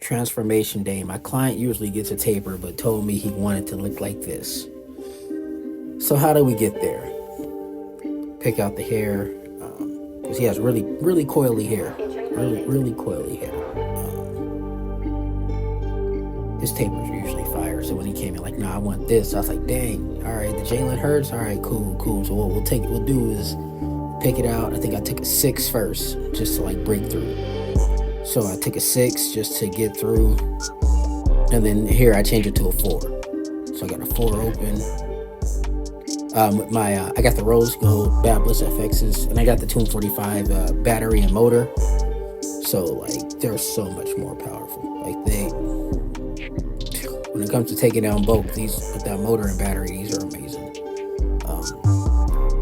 transformation day. My client usually gets a taper, but told me he wanted to look like this. So how do we get there? Pick out the hair, because he has really, really coily hair. Really coily hair. His tapers are usually fire. So when he came in like, nah, I want this. I was like, dang, all right, the Jalen hurts. All right, cool. So what we'll do is pick it out. I think I took a 6 first, just to like break through. So I took a 6 just to get through, and then here I changed it to a 4. So I got a 4 open. I got the rose gold Babyliss FXs, and I got the 245 battery and motor. So like they're so much more powerful. Like when it comes to taking down bulk, these with that motor and battery, these are amazing.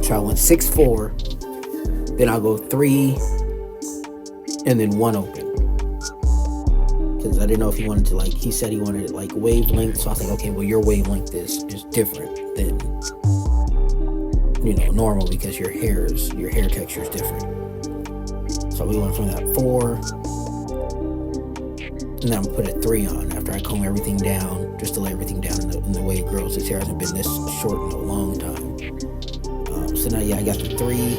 So I went 6-4, then I'll go 3, and then 1 open. Because I didn't know if he wanted to he said he wanted it like wavelength. So I was like, okay, well your wavelength is different than normal, because your hair texture is different. So we went from that 4, and then I'm gonna put a 3 on after I comb everything down, just to lay everything down in the way it grows. His hair hasn't been this short in a long time. So now, I got the 3,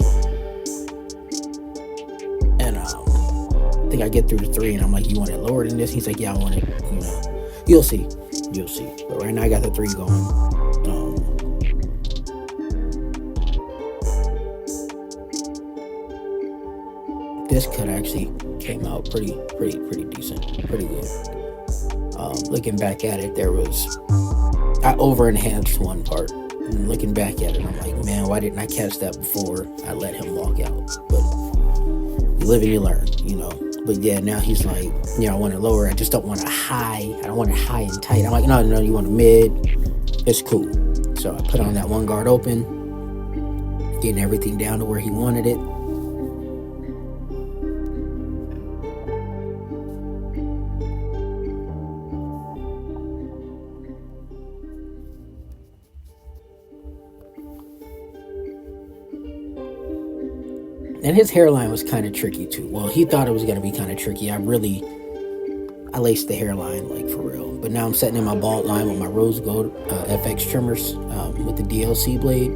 and I think I get through the 3, and I'm like, you want it lower than this? He's like, yeah, I want it. You'll see. But right now I got the 3 going. This cut actually came out pretty decent, pretty good. Looking back at it, I over enhanced one part. And looking back at it, I'm like, man, why didn't I catch that before I let him walk out? But you live and you learn, But yeah, now he's like, I want it lower. I just don't want it high. I don't want it high and tight. I'm like, no, you want it mid. It's cool. So I put on that 1 guard open, getting everything down to where he wanted it. And his hairline was kind of tricky too. Well, he thought it was going to be kind of tricky. I laced the hairline like for real. But now I'm setting in my bald line with my rose gold FX trimmers with the DLC blade.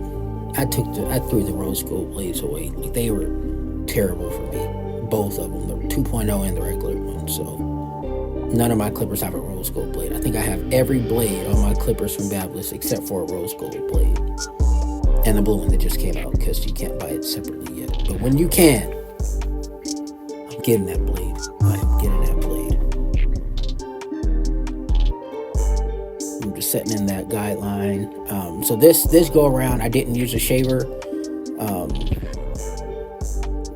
I threw the rose gold blades away. Like, they were terrible for me. Both of them, the 2.0 and the regular one. So none of my clippers have a rose gold blade. I think I have every blade on my clippers from Babyliss except for a rose gold blade. And the blue one that just came out, because you can't buy it separately yet. But when you can, I'm getting that blade. I'm getting that blade. I'm just setting in that guideline. So this go around, I didn't use a shaver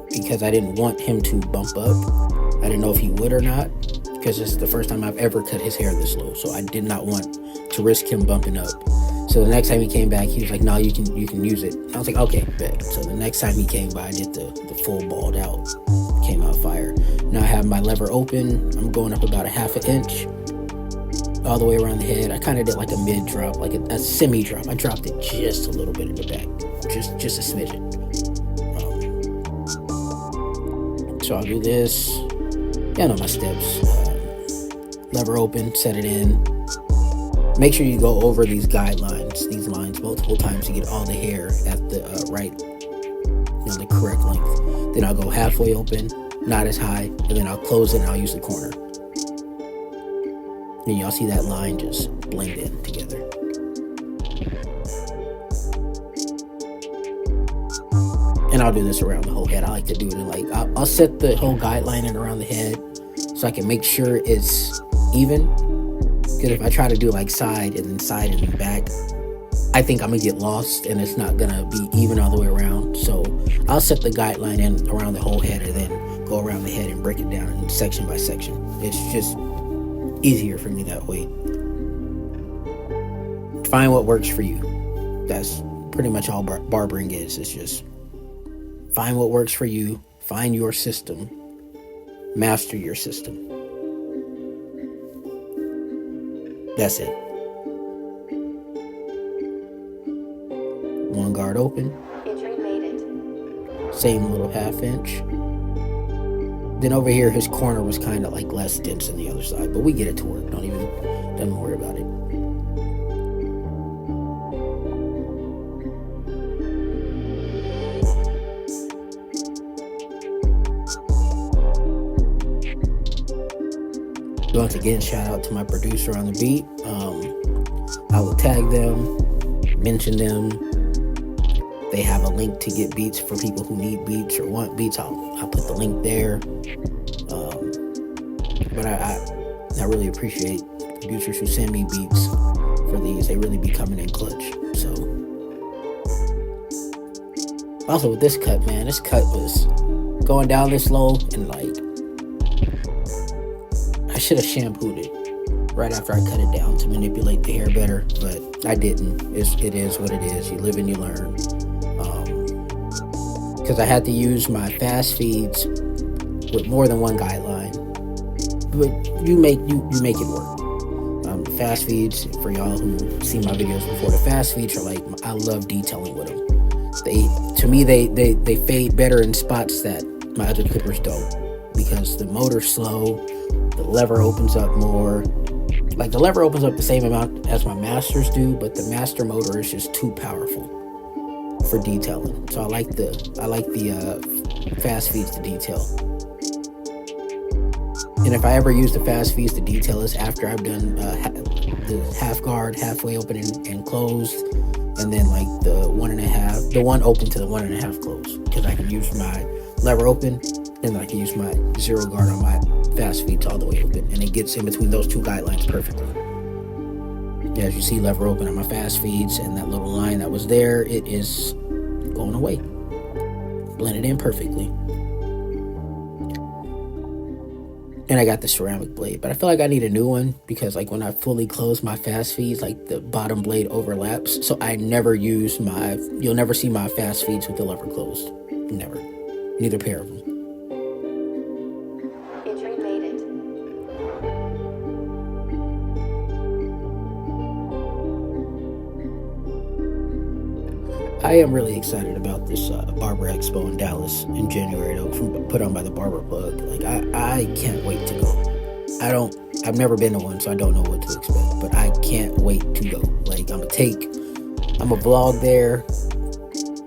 because I didn't want him to bump up. I didn't know if he would or not, because it's the first time I've ever cut his hair this low. So I did not want to risk him bumping up. So the next time he came back, he was like, no, you can use it. I was like, okay, bet. So the next time he came by, I did the full balled out. Came out fire. Now I have my lever open. I'm going up about a 1/2 inch all the way around the head. I kind of did like a mid drop, like a semi drop. I dropped it just a little bit in the back, just a smidgen. So I'll do this. Yeah, I know my steps. Lever open, set it in. Make sure you go over these lines multiple times to get all the hair at the right, the correct length. Then I'll go halfway open, not as high, and then I'll close it and I'll use the corner. And y'all see that line just blend in together. And I'll do this around the whole head. I like to do it in I'll set the whole guideline in around the head so I can make sure it's even. Because if I try to do side and then back, I think I'm going to get lost and it's not going to be even all the way around. So I'll set the guideline in around the whole head and then go around the head and break it down in section by section. It's just easier for me that way. Find what works for you. That's pretty much all barbering is. It's just find what works for you. Find your system. Master your system. That's it. 1 guard open. Same little 1/2 inch. Then over here, his corner was kind of like less dense than the other side, but we get it to work. Don't worry about it. Once again, shout out to my producer on the beat. I will tag them, mention them. They have a link to get beats for people who need beats or want beats. I'll put the link there. But I really appreciate producers who send me beats for these. They really be coming in clutch. So also with this cut, man, this cut was going down this low, and like I should have shampooed it right after I cut it down to manipulate the hair better, but I didn't. It is what it is. You live and you learn. Because I had to use my fast feeds with more than one guideline, but you make it work. Fast feeds, for y'all who see my videos before, the fast feeds are like, I love detailing with them. To me they fade better in spots that my other clippers don't, because the motor's slow, the lever opens up more. Like the lever opens up the same amount as my masters do, but the master motor is just too powerful for detailing. So I like the fast feeds to detail. And if I ever use the fast feeds to detail, it's after I've done the half guard, halfway open and closed, and then like the one open to the 1.5 closed, because I can use my lever open, and I can use my zero guard on my fast feeds all the way open, and it gets in between those two guidelines perfectly. Yeah, as you see, lever open on my fast feeds, and that little line that was there, it is going away. Blended in perfectly. And I got the ceramic blade, but I feel like I need a new one, because like when I fully close my fast feeds, like the bottom blade overlaps, so I never use you'll never see my fast feeds with the lever closed. Never. Neither pair of them. I am really excited about this Barber Expo in Dallas in January, though, put on by the Barber Plug. Like I can't wait to go. I've never been to one, so I don't know what to expect, but I can't wait to go. Like I'm a vlog there.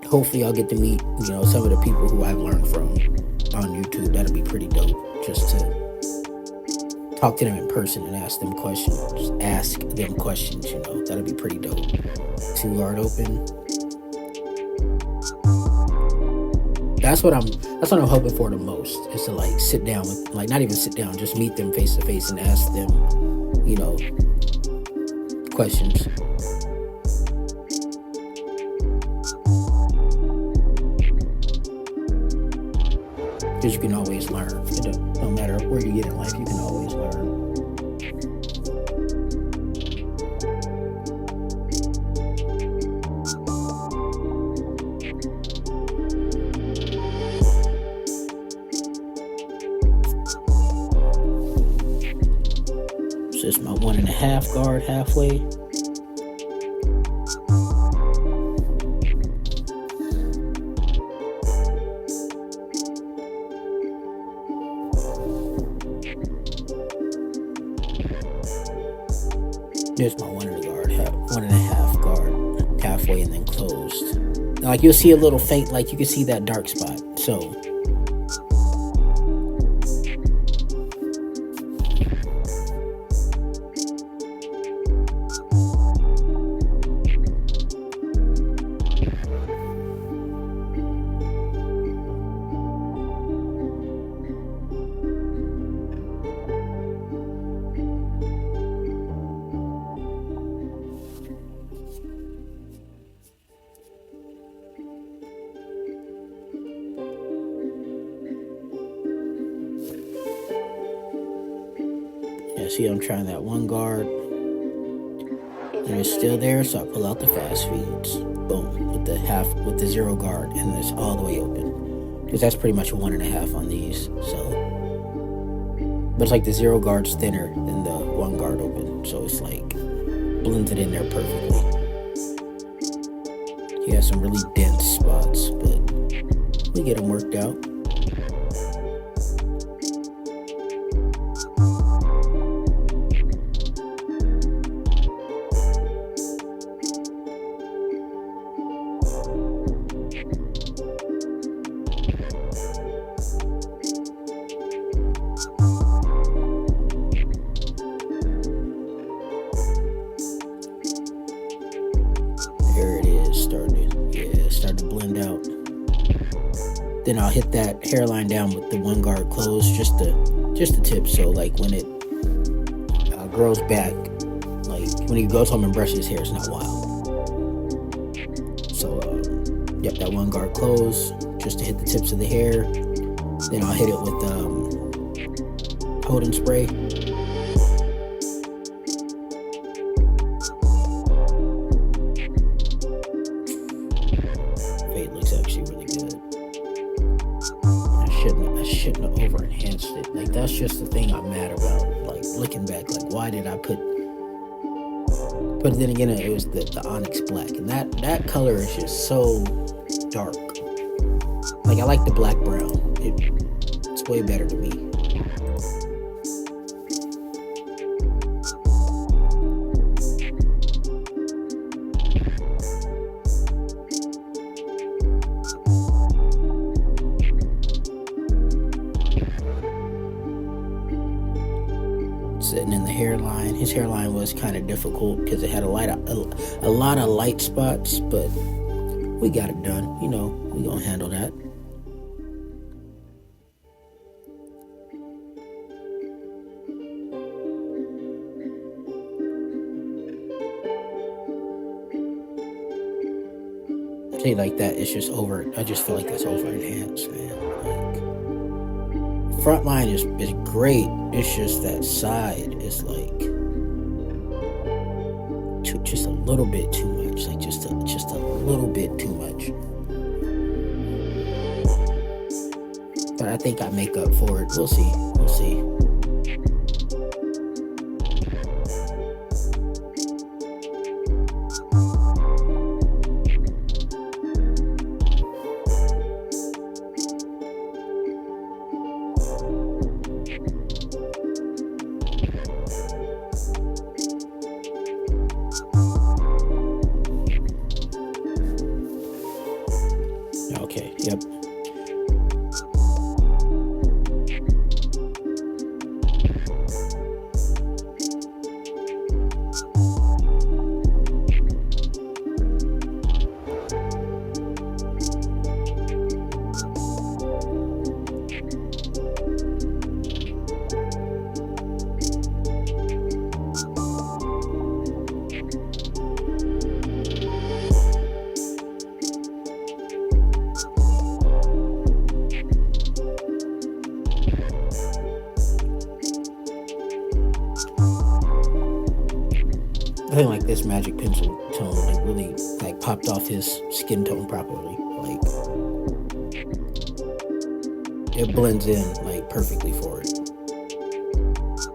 Hopefully I'll get to meet, some of the people who I've learned from on YouTube. That'll be pretty dope, just to talk to them in person and ask them questions. That'll be pretty dope. 2 guard open. That's what I'm hoping for the most, is to like sit down with, like not even sit down, just meet them face to face and ask them, questions. Because you can always learn. No matter where you get in life, you can always learn. This is my 1.5 guard halfway. There's my 1.5 guard halfway and then closed. Now, like you'll see a little faint, like you can see that dark spot. So see, I'm trying that 1 guard, and it's still there, so I pull out the fast feeds. Boom, with the 0 guard, and it's all the way open, because that's pretty much a 1.5 on these. So, but it's like the 0 guard's thinner than the 1 guard open, so it's like blended in there perfectly. He has some really dense spots, but we get them worked out. Then I'll hit that hairline down with the one guard closed, just the tip. So like when it grows back, like when he goes home and brushes his hair, it's not wild. So yep, that one guard closed, just to hit the tips of the hair. Then I'll hit it with holding spray. Fade looks actually really good. I shouldn't have over enhanced it. Like that's just the thing I'm mad about. Like looking back, like why did I put? But then again, it was the onyx black, and that color is just so dark. Like I like the black brown. It's way better to me. Sitting in the hairline. His hairline was kind of difficult because it had a lot of light spots, but we got it done. You know, we gonna handle that. See, like that, it's just over. I just feel like that's over enhanced, man. Like, front line is great. It's just that side is like just a little bit too much. Like just a little bit too much. But I think I make up for it. We'll see. We'll see. Okay, yep. I think like this magic pencil tone like really like popped off his skin tone properly. Like it blends in like perfectly for it.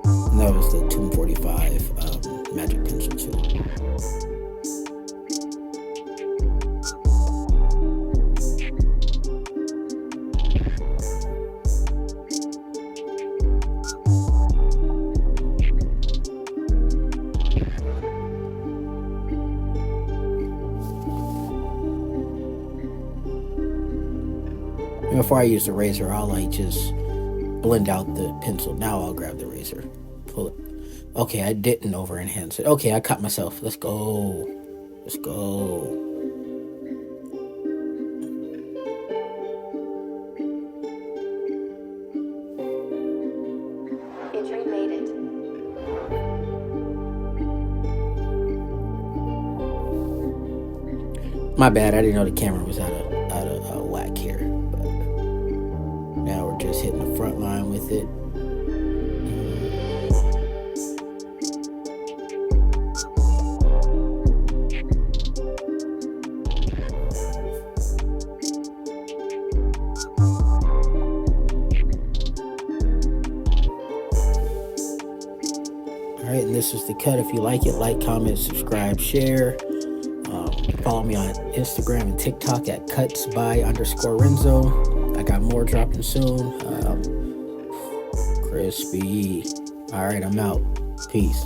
And that was the 245 magic pencil too. Before I use the razor, I'll like just blend out the pencil. Now I'll grab the razor, pull it. Okay, I didn't over enhance it. Okay, I caught myself. Let's go. Let's go. Entry made it. My bad. I didn't know the camera was out of whack here. But now we're just hitting the front line with it. All right, and this is the cut. If you like it, like, comment, subscribe, share. Follow me on Instagram and TikTok at cuts_by_Renzo. I got more dropping soon. Crispy. All right, I'm out. Peace.